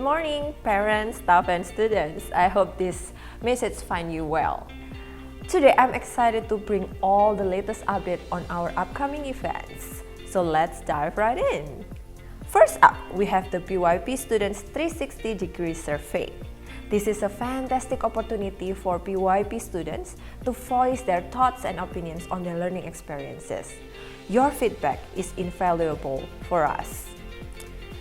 morning, parents, staff, and students. I hope this message finds you well. Today, I'm excited to bring all the latest updates on our upcoming events. So let's dive right in. First up, we have the PYP Students 360-degree survey. This is a fantastic opportunity for PYP students to voice their thoughts and opinions on their learning experiences. Your feedback is invaluable for us.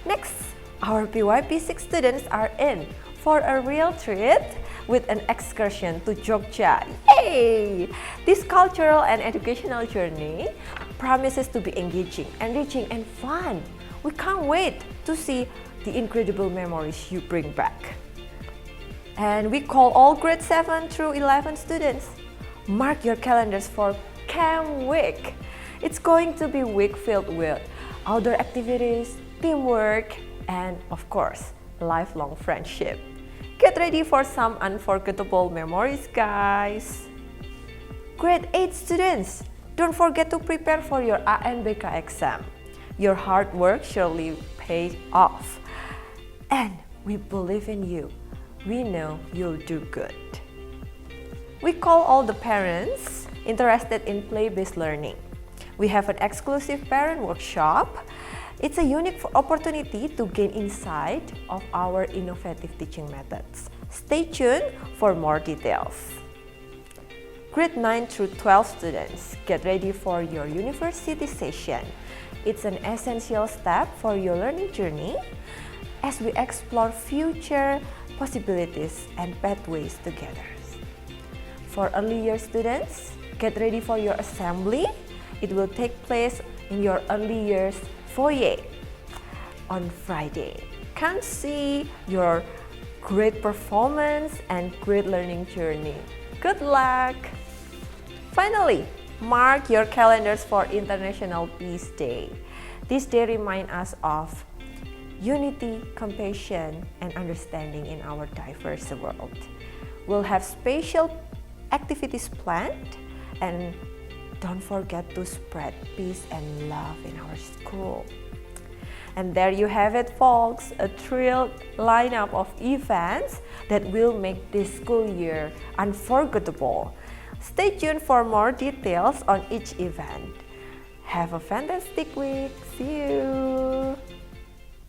Next, our PYP 6 students are in for a real treat with an excursion to Yogyakarta. Yay! This cultural and educational journey promises to be engaging, enriching, and fun. We can't wait to see the incredible memories you bring back. And we call all grade 7 through 11 students. Mark your calendars for Camp Week. It's going to be a week filled with outdoor activities, teamwork, and of course, lifelong friendship. Get ready for some unforgettable memories, guys! Grade 8 students, don't forget to prepare for your ANBK exam. Your hard work surely pays off. And we believe in you. We know you'll do good. We call all the parents interested in play-based learning. We have an exclusive parent workshop. It's a unique opportunity to gain insight of our innovative teaching methods. Stay tuned for more details. Grade 9 through 12 students, get ready for your university session. It's an essential step for your learning journey as we explore future possibilities and pathways together. For early year students, get ready for your assembly. It will take place in your early years foyer on Friday. Come see your great performance and great learning journey. Good luck! Finally, mark your calendars for International Peace Day. This day reminds us of unity, compassion, and understanding in our diverse world. We'll have special activities planned, and don't forget to spread peace and love in our school. And there you have it, folks, a thrilled lineup of events that will make this school year unforgettable. Stay tuned for more details on each event. Have a fantastic week. See you!